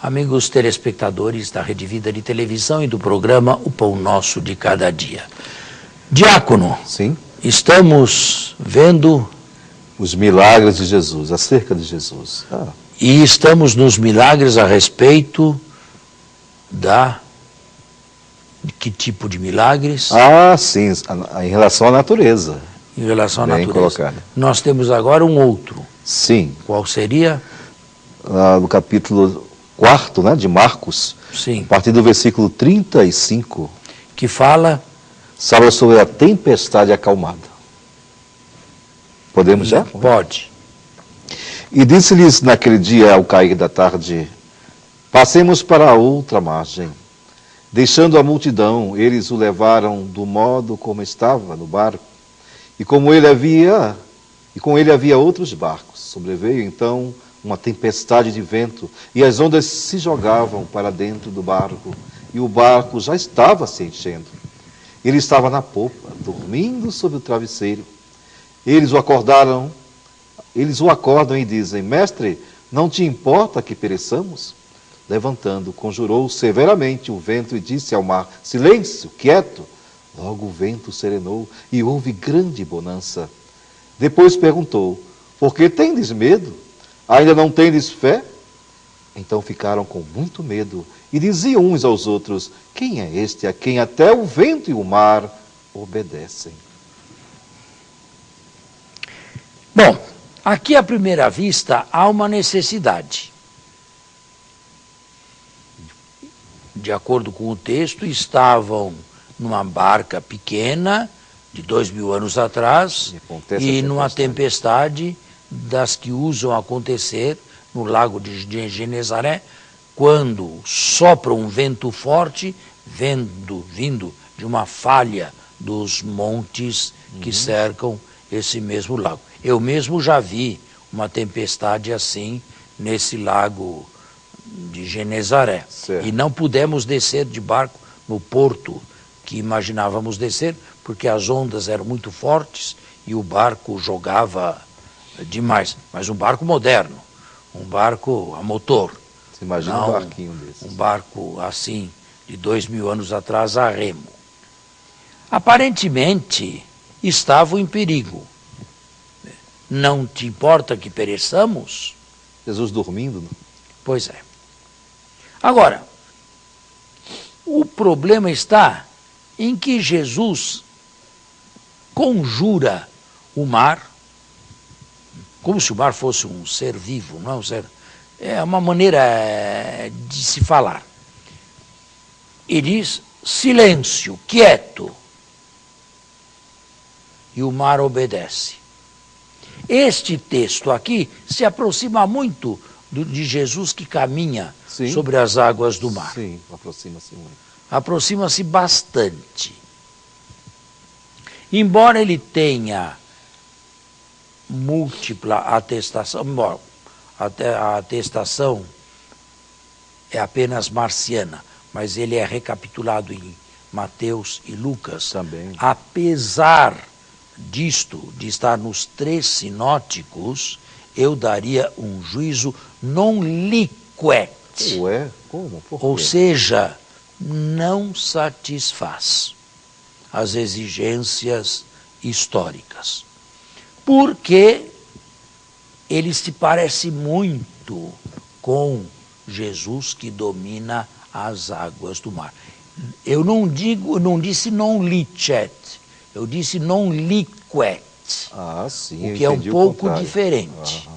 amigos telespectadores da Rede Vida de Televisão e do programa O Pão Nosso de Cada Dia. Diácono, sim, estamos vendo os milagres de Jesus, acerca de Jesus. E estamos nos milagres a respeito de que tipo de milagres? Sim, em relação à natureza. Em relação à Bem natureza. colocado. Nós temos agora um outro. Sim. Qual seria? No capítulo 4, né, de Marcos, Sim. a partir do versículo 35, Que fala sobre a tempestade acalmada. Podemos já? Pode. E disse-lhes naquele dia, ao cair da tarde, passemos para a outra margem. Deixando a multidão, eles o levaram do modo como estava no barco. E com ele havia outros barcos. Sobreveio então uma tempestade de vento, e as ondas se jogavam para dentro do barco, e o barco já estava se enchendo. Ele estava na popa, dormindo sobre o travesseiro. Eles o acordam e dizem: Mestre, não te importa que pereçamos? Levantando, conjurou severamente o vento e disse ao mar: Silêncio, quieto. Logo o vento serenou e houve grande bonança. Depois perguntou: Por que tendes medo? Ainda não tendes fé? Então ficaram com muito medo e diziam uns aos outros: Quem é este a quem até o vento e o mar obedecem? Bom, aqui à primeira vista há uma necessidade. De acordo com o texto, estavam numa barca pequena, de 2000 anos atrás, e numa tempestade das que usam acontecer no lago de Genezaré, quando sopra um vento forte, vindo de uma falha dos montes que cercam esse mesmo lago. Eu mesmo já vi uma tempestade assim nesse lago de Genezaré. Certo. E não pudemos descer de barco no porto que imaginávamos descer, porque as ondas eram muito fortes e o barco jogava demais. Mas um barco moderno, um barco a motor. Você imagina não um barquinho desse. Um barco assim, de 2000 anos atrás, a remo. Aparentemente, estavam em perigo. Não te importa que pereçamos? Jesus dormindo? Né? Pois é. Agora, o problema está em que Jesus conjura o mar, como se o mar fosse um ser vivo, não é um ser... É uma maneira de se falar. E diz: silêncio, quieto. E o mar obedece. Este texto aqui se aproxima muito de Jesus que caminha Sim. sobre as águas do mar. Sim, aproxima-se muito. Aproxima-se bastante. Embora ele tenha múltipla atestação, embora a atestação é apenas marciana, mas ele é recapitulado em Mateus e Lucas. Também. Apesar disto, de estar nos 3 sinóticos, eu daria um juízo non liquet. Ué? Como? Por quê? Ou seja, não satisfaz as exigências históricas. Porque ele se parece muito com Jesus que domina as águas do mar. Eu não disse non licet, eu disse non liquet, Sim, o que é um pouco diferente.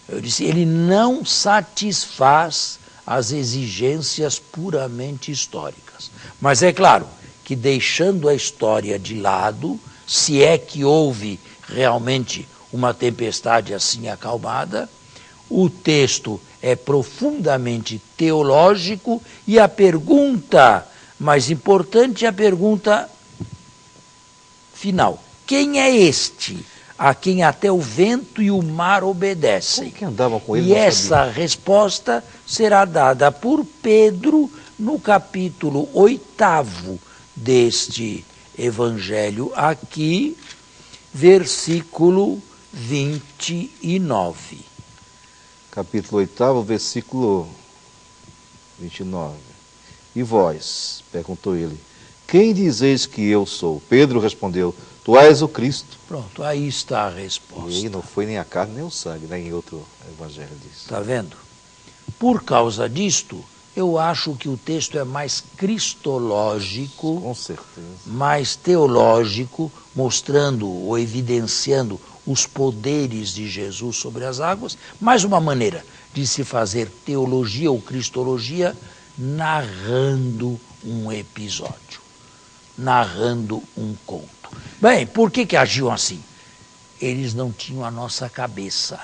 Eu disse, ele não satisfaz as exigências puramente históricas. Mas é claro que, deixando a história de lado, se é que houve realmente uma tempestade assim acalmada, o texto é profundamente teológico e a pergunta mais importante é a pergunta final: quem é este a quem até o vento e o mar obedecem? Como que andavam com ele? E essa resposta será dada por Pedro no capítulo 8 deste evangelho aqui, versículo 29. Capítulo 8, versículo 29. E vós, perguntou ele, quem dizeis que eu sou? Pedro respondeu, tu és o Cristo. Pronto, aí está a resposta. E aí não foi nem a carne nem o sangue, nem em outro evangelho diz. Está vendo? Por causa disto, eu acho que o texto é mais cristológico, Com certeza. mais teológico, mostrando ou evidenciando os poderes de Jesus sobre as águas, mais uma maneira de se fazer teologia ou cristologia narrando um episódio, narrando um conto. Bem, por que agiam assim? Eles não tinham a nossa cabeça.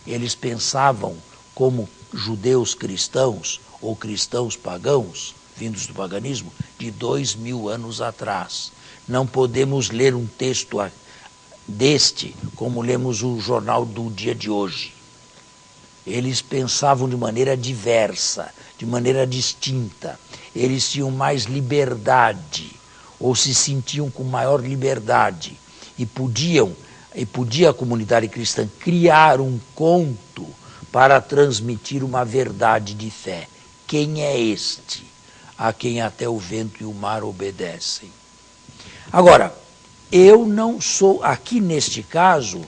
Eles pensavam como judeus cristãos ou cristãos pagãos, vindos do paganismo, de 2000 anos atrás. Não podemos ler um texto deste como lemos o jornal do dia de hoje. Eles pensavam de maneira diversa, de maneira distinta. Eles tinham mais liberdade, ou se sentiam com maior liberdade, e podia a comunidade cristã criar um conto para transmitir uma verdade de fé. Quem é este, a quem até o vento e o mar obedecem? Agora, eu não sou, aqui neste caso,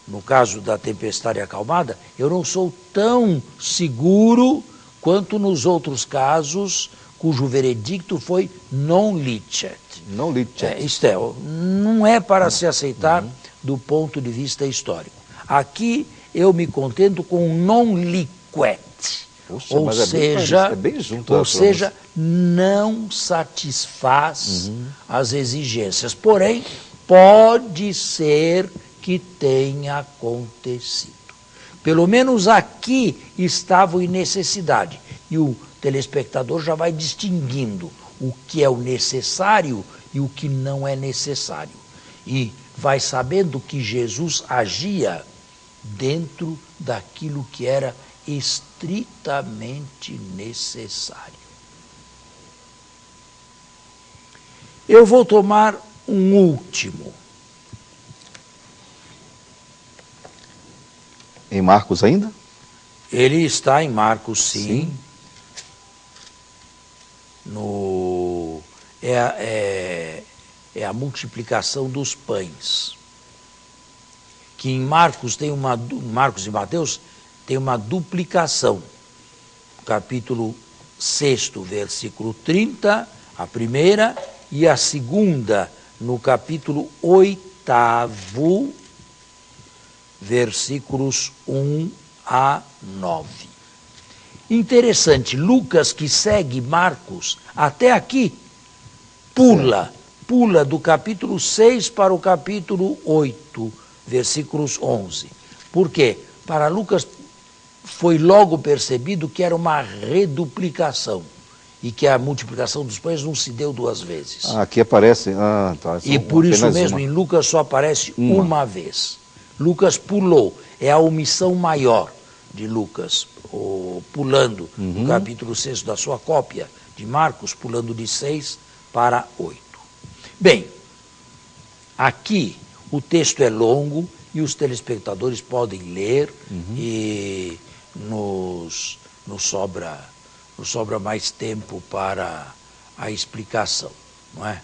no caso da tempestade acalmada, eu não sou tão seguro quanto nos outros casos, cujo veredicto foi non licet. Non licet. Isto é, não é para se aceitar do ponto de vista histórico. Aqui eu me contento com non liquet. Poxa, ou seja, não satisfaz as exigências. Porém, pode ser que tenha acontecido. Pelo menos aqui estava em necessidade. E o telespectador já vai distinguindo o que é o necessário e o que não é necessário. E vai sabendo que Jesus agia dentro daquilo que era estritamente necessário. Eu vou tomar um último. Em Marcos ainda? Ele está em Marcos, sim. É a multiplicação dos pães. Que em Marcos e Mateus tem uma duplicação. Capítulo 6, versículo 30, a primeira, e a segunda no capítulo 8, versículos 1 a 9. Interessante, Lucas, que segue Marcos, até aqui, pula do capítulo 6 para o capítulo 8, versículos 11. Por quê? Para Lucas foi logo percebido que era uma reduplicação e que a multiplicação dos pães não se deu duas vezes. Aqui aparece. Tá, e por isso mesmo em Lucas só aparece uma vez. Lucas pulou, é a omissão maior de Lucas, pulando no capítulo 6 da sua cópia de Marcos, pulando de 6 para 8. Bem, aqui o texto é longo e os telespectadores podem ler e nos sobra mais tempo para a explicação, não é?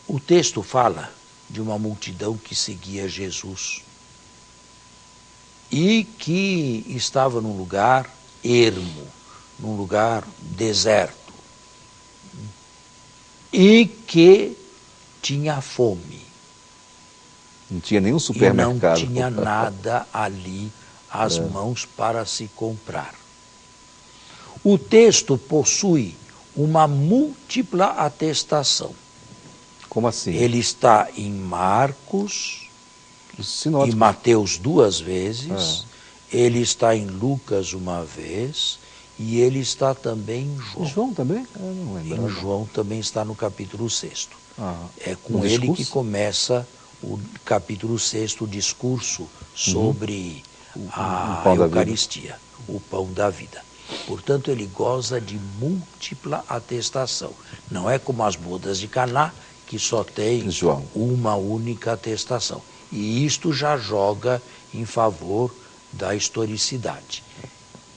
O texto fala de uma multidão que seguia Jesus e que estava num lugar ermo, num lugar deserto, e que tinha fome. Não tinha nenhum supermercado. E não tinha nada ali às mãos para se comprar. O texto possui uma múltipla atestação. Como assim? Ele está em Marcos, em Mateus 2 vezes, ele está em Lucas uma vez, e ele está também em João. João também? Não lembro. Em João também está no capítulo 6. É com ele que começa o capítulo 6, o discurso sobre a Eucaristia, o pão da vida. Portanto, ele goza de múltipla atestação. Não é como as bodas de Caná, que só tem uma única atestação. E isto já joga em favor da historicidade.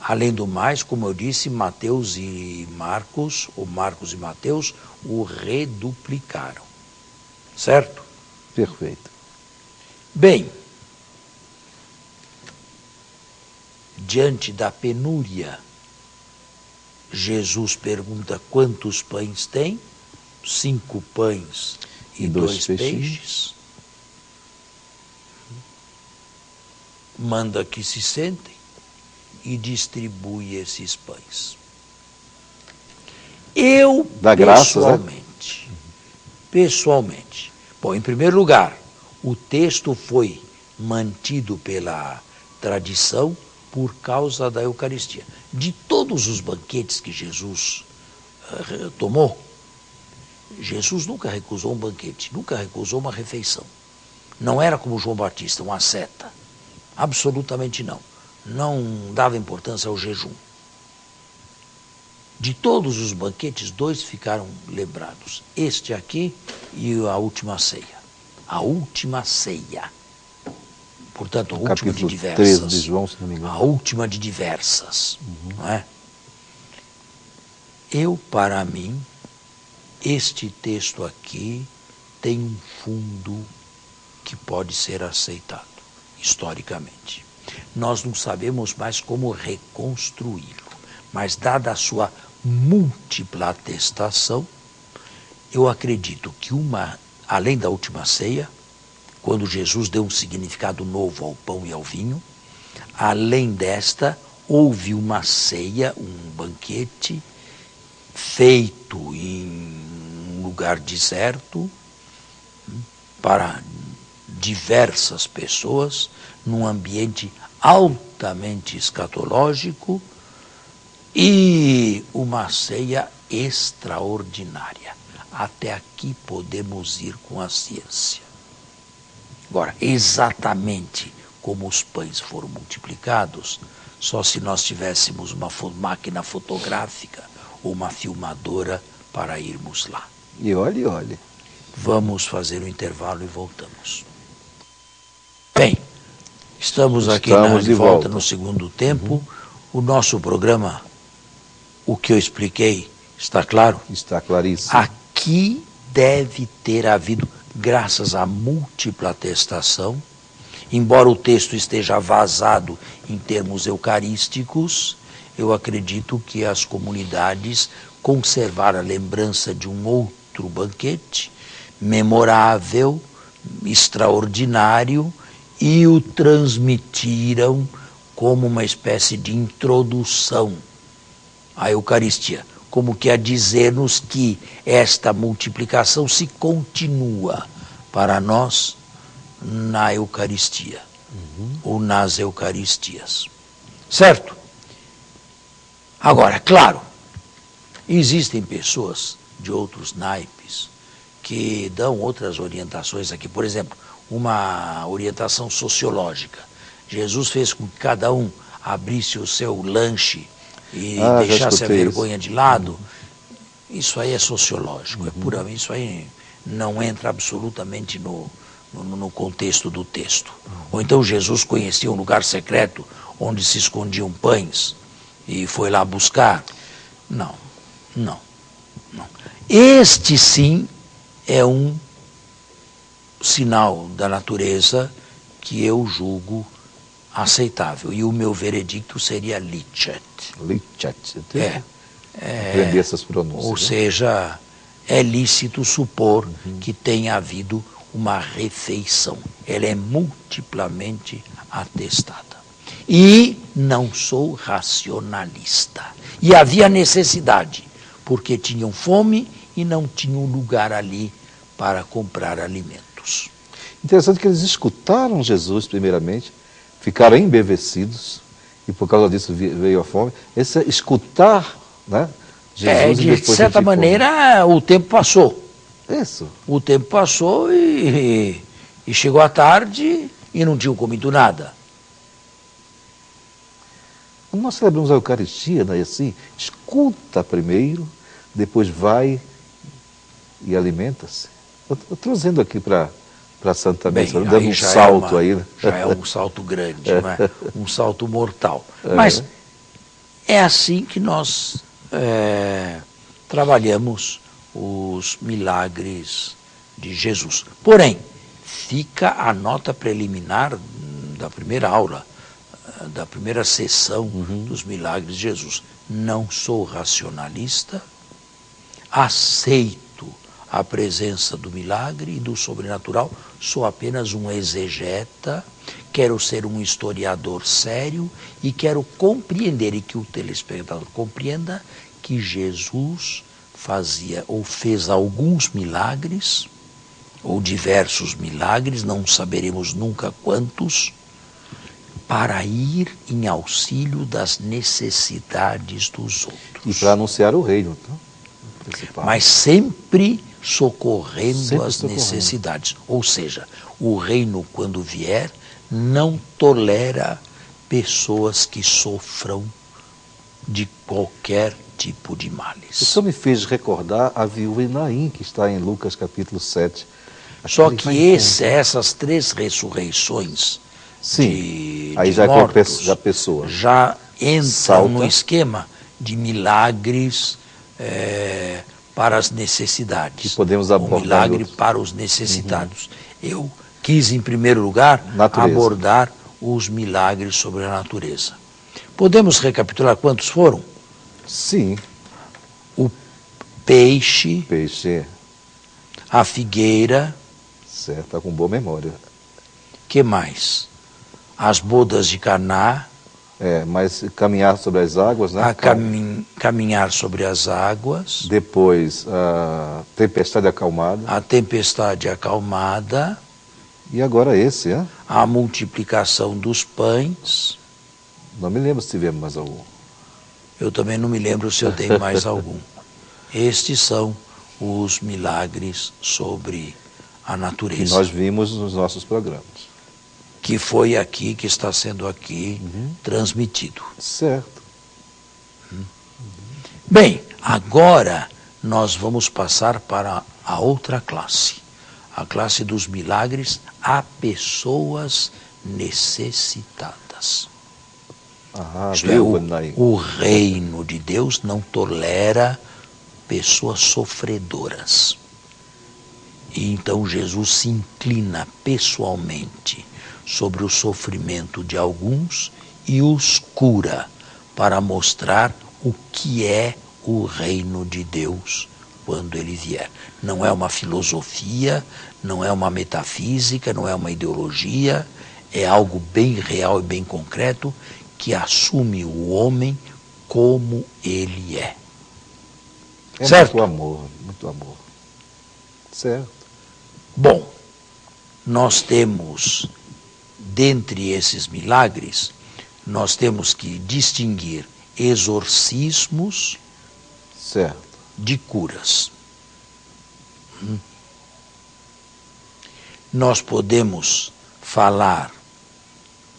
Além do mais, como eu disse, Mateus e Marcos, ou Marcos e Mateus, o reduplicaram. Certo? Perfeito. Bem, diante da penúria, Jesus pergunta quantos pães tem? 5 pães e 2 peixes. Manda que se sentem e distribui esses pães. Eu, dá pessoalmente, bom, em primeiro lugar, o texto foi mantido pela tradição por causa da Eucaristia. De todos os banquetes que Jesus tomou, Jesus nunca recusou um banquete, nunca recusou uma refeição. Não era como João Batista, um asceta. Absolutamente não. Não dava importância ao jejum. De todos os banquetes, 2 ficaram lembrados. Este aqui e a última ceia. A última ceia. Portanto, a última de diversas. 13 de João, se não me engano. A última de diversas. Não é? Para mim, este texto aqui tem um fundo que pode ser aceitado, historicamente. Nós não sabemos mais como reconstruí-lo, mas dada a sua múltipla atestação, eu acredito que além da última ceia, quando Jesus deu um significado novo ao pão e ao vinho, além desta, houve uma ceia, um banquete, feito em um lugar deserto, para diversas pessoas, num ambiente altamente escatológico, e uma ceia extraordinária. Até aqui podemos ir com a ciência. Agora, exatamente como os pães foram multiplicados, só se nós tivéssemos uma máquina fotográfica ou uma filmadora para irmos lá. E olhe. Vamos fazer um intervalo e voltamos. Bem, estamos aqui de volta no segundo tempo. O nosso programa, o que eu expliquei, está claro? Está claríssimo. Aqui deve ter havido, graças à múltipla atestação, embora o texto esteja vazado em termos eucarísticos, eu acredito que as comunidades conservaram a lembrança de um outro banquete, memorável, extraordinário, e o transmitiram como uma espécie de introdução à Eucaristia, como que a dizer-nos que esta multiplicação se continua para nós na Eucaristia, ou nas Eucaristias. Certo? Agora, claro, existem pessoas de outros naipes que dão outras orientações aqui. Por exemplo, uma orientação sociológica. Jesus fez com que cada um abrisse o seu lanche e deixasse a vergonha de lado. Isso aí é sociológico, é puramente, isso aí não entra absolutamente no contexto do texto. Ou então Jesus conhecia um lugar secreto onde se escondiam pães e foi lá buscar. Não. Este sim é um sinal da natureza que eu julgo aceitável. E o meu veredicto seria licet. Aprender essas pronúncias. Ou seja, é lícito supor que tenha havido uma refeição. Ela é multiplamente atestada. E não sou racionalista. E havia necessidade, porque tinham fome e não tinham lugar ali para comprar alimentos. Interessante que eles escutaram Jesus primeiramente, ficaram embevecidos, e por causa disso veio a fome. Esse é escutar, né, Jesus e depois de certa maneira, o tempo passou. Isso. O tempo passou e chegou a tarde e não tinham comido nada. Quando nós celebramos a Eucaristia, não é assim? Escuta primeiro, depois vai e alimenta-se. Eu estou trazendo aqui para para a Santa Missa, Bem, dando um salto aí, né? Já é um salto grande, não é? Um salto mortal. Mas é assim que nós trabalhamos os milagres de Jesus. Porém, fica a nota preliminar da primeira aula, da primeira sessão dos milagres de Jesus. Não sou racionalista, aceito a presença do milagre e do sobrenatural, sou apenas um exegeta, quero ser um historiador sério e quero compreender, e que o telespectador compreenda, que Jesus fazia ou fez alguns milagres, ou diversos milagres, não saberemos nunca quantos, para ir em auxílio das necessidades dos outros. E para anunciar o reino, tá? Principal. Mas sempre socorrendo as necessidades. Ou seja, o reino, quando vier, não tolera pessoas que sofram de qualquer tipo de males. Isso me fez recordar a viúva de Naim, que está em Lucas capítulo 7. Só que essas 3 ressurreições aí de já mortos é a pessoa. já entram no esquema de milagres para as necessidades. Que podemos abordar. O milagre para os necessitados. Eu quis, em primeiro lugar, abordar os milagres sobre a natureza. Podemos recapitular quantos foram? Sim. O peixe. A figueira. Certo, está com boa memória. Que mais? As bodas de Caná. Mas caminhar sobre as águas, né? Caminhar sobre as águas. Depois, a tempestade acalmada. A tempestade acalmada. E agora esse, né? A multiplicação dos pães. Não me lembro se tivemos mais algum. Eu também não me lembro se eu tenho mais algum. Estes são os milagres sobre a natureza. Que nós vimos nos nossos programas. Que foi aqui, que está sendo aqui transmitido. Certo. Bem, agora nós vamos passar para a outra classe. A classe dos milagres a pessoas necessitadas. Isto é, o reino de Deus não tolera pessoas sofredoras. E então Jesus se inclina pessoalmente sobre o sofrimento de alguns e os cura para mostrar o que é o reino de Deus quando ele vier. Não é uma filosofia, não é uma metafísica, não é uma ideologia, é algo bem real e bem concreto que assume o homem como ele é. Certo? Muito amor, muito amor. Certo. Bom, nós temos, dentre esses milagres, nós temos que distinguir exorcismos de curas. Nós podemos falar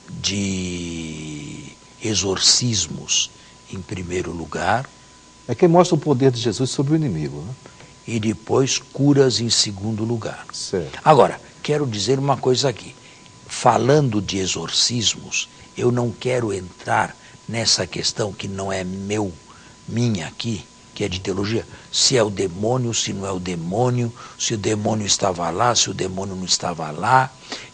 de exorcismos em primeiro lugar. É que mostra o poder de Jesus sobre o inimigo, né? E depois curas em segundo lugar. Certo. Agora, quero dizer uma coisa aqui. Falando de exorcismos, eu não quero entrar nessa questão que não é minha aqui, que é de teologia, se é o demônio, se não é o demônio, se o demônio estava lá, se o demônio não estava lá.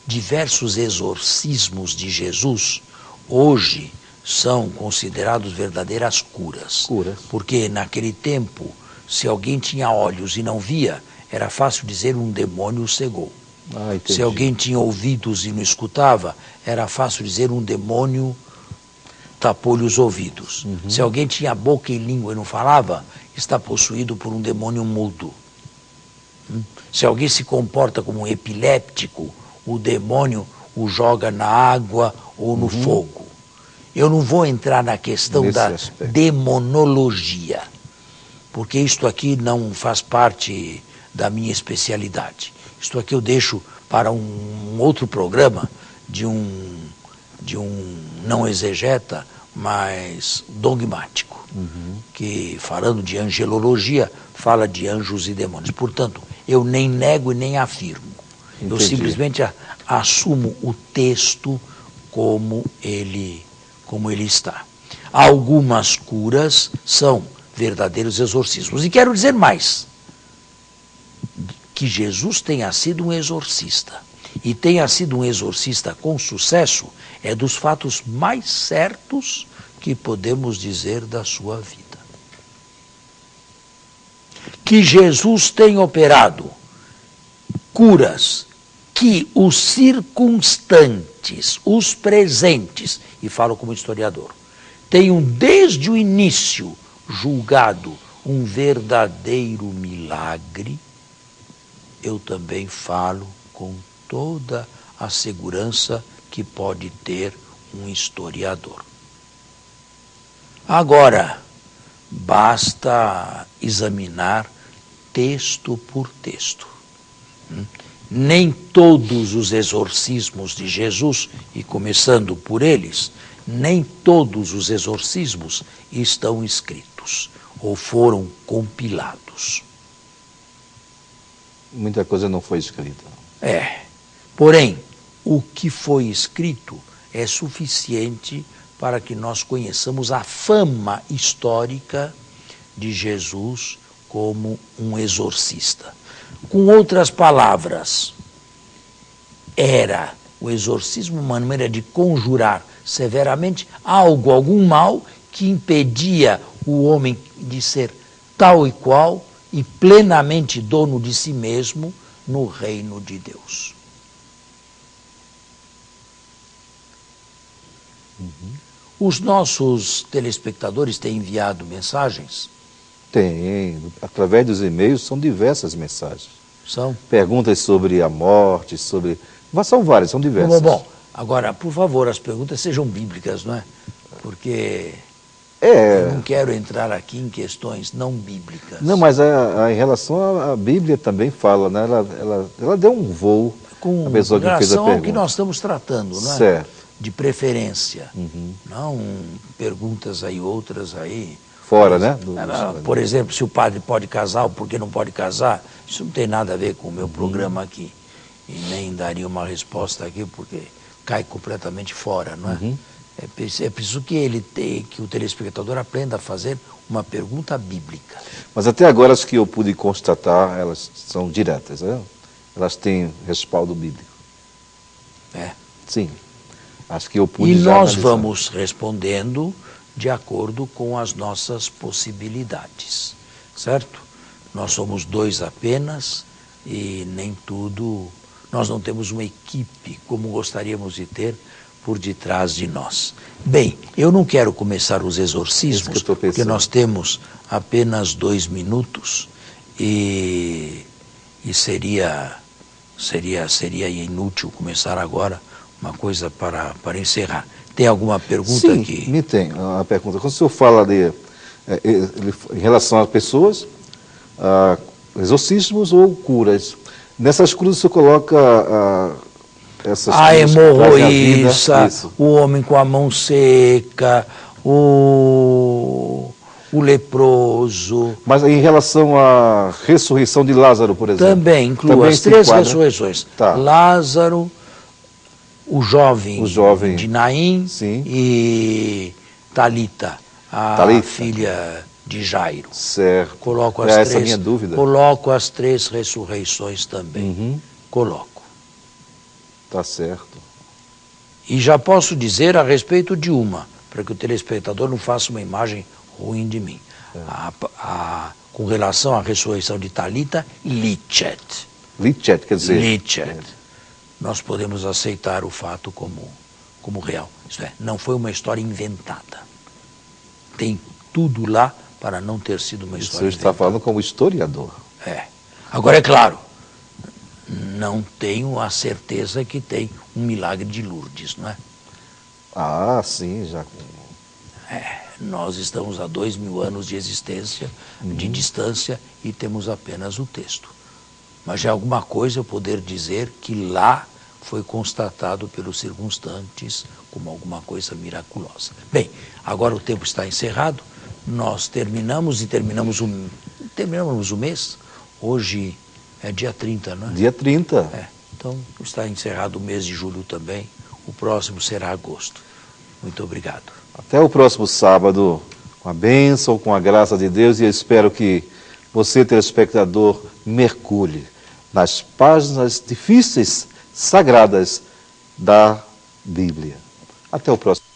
Diversos exorcismos de Jesus, hoje, são considerados verdadeiras curas. Porque naquele tempo, se alguém tinha olhos e não via, era fácil dizer um demônio o cegou. Se alguém tinha ouvidos e não escutava, era fácil dizer um demônio tapou-lhe os ouvidos. Se alguém tinha boca e língua e não falava, está possuído por um demônio mudo. Se alguém se comporta como um epiléptico, o demônio o joga na água ou no fogo. Eu não vou entrar na questão da demonologia, porque isto aqui não faz parte da minha especialidade. Isto aqui eu deixo para um outro programa de um não exegeta, mas dogmático, que falando de angelologia, fala de anjos e demônios. Portanto, eu nem nego e nem afirmo. Eu Entendi. simplesmente assumo o texto como ele está. Algumas curas são verdadeiros exorcismos. E quero dizer mais, que Jesus tenha sido um exorcista, e tenha sido um exorcista com sucesso, é dos fatos mais certos que podemos dizer da sua vida. Que Jesus tem operado curas que os circunstantes, os presentes, e falo como historiador, tenham desde o início julgado um verdadeiro milagre, eu também falo com toda a segurança que pode ter um historiador. Agora, basta examinar texto por texto. Nem todos os exorcismos de Jesus, e começando por eles, nem todos os exorcismos estão escritos ou foram compilados. Muita coisa não foi escrita. Porém, o que foi escrito é suficiente para que nós conheçamos a fama histórica de Jesus como um exorcista. Com outras palavras, era o exorcismo uma maneira de conjurar severamente algum mal que impedia o homem de ser tal e qual e plenamente dono de si mesmo no reino de Deus. Os nossos telespectadores têm enviado mensagens? Tem, através dos e-mails são diversas mensagens. São? Perguntas sobre a morte, sobre... São várias, são diversas. Bom, agora, por favor, as perguntas sejam bíblicas, não é? Porque eu não quero entrar aqui em questões não bíblicas. Não, mas em relação à Bíblia também fala, né? Ela deu um voo com a pessoa que fez a relação pergunta. ao que nós estamos tratando, não é? Certo. De preferência. Não perguntas aí, outras aí. Fora, né? Por exemplo, se o padre pode casar ou por que não pode casar, isso não tem nada a ver com o meu programa aqui. E nem daria uma resposta aqui, porque cai completamente fora, não é? É preciso que o telespectador aprenda a fazer uma pergunta bíblica. Mas até agora as que eu pude constatar, elas são diretas, né? Elas têm respaldo bíblico. Sim. As que eu pude E nós analisar. vamos respondendo de acordo com as nossas possibilidades, certo? Nós somos dois apenas e nem tudo... Nós não temos uma equipe como gostaríamos de ter por detrás de nós. Bem, eu não quero começar os exorcismos, porque nós temos apenas 2 minutos e seria inútil começar agora uma coisa para encerrar. Tem alguma pergunta Sim, aqui? me tem uma pergunta. Quando o senhor fala em relação a pessoas, exorcismos ou curas, nessas curas o senhor coloca essas A coisas hemorroíça, o homem com a mão seca, o leproso. Mas em relação à ressurreição de Lázaro, por exemplo? Também inclui as 3 ressurreições. Tá. Lázaro, o jovem de Naim, sim. E Talita, a filha de Jairo. Certo. Coloco Essa é a minha dúvida. Coloco as 3 ressurreições também. Coloco. Tá certo. E já posso dizer a respeito de uma, para que o telespectador não faça uma imagem ruim de mim. Com relação à ressurreição de Talita, licet. Licet, quer dizer... Licet. Nós podemos aceitar o fato como real. Isto é, não foi uma história inventada. Tem tudo lá para não ter sido uma história inventada. Você está falando como historiador. Agora, é claro, não tenho a certeza que tem um milagre de Lourdes, não é? Sim, já... Nós estamos a 2000 anos de existência, de distância, e temos apenas o texto. Mas já é alguma coisa eu poder dizer que lá foi constatado pelos circunstantes como alguma coisa miraculosa. Bem, agora o tempo está encerrado, nós terminamos o mês. Hoje é dia 30, não é? Dia 30. Então, está encerrado o mês de julho também. O próximo será agosto. Muito obrigado. Até o próximo sábado, com a bênção, com a graça de Deus, e eu espero que você, telespectador, mergulhe nas páginas difíceis, sagradas da Bíblia. Até o próximo.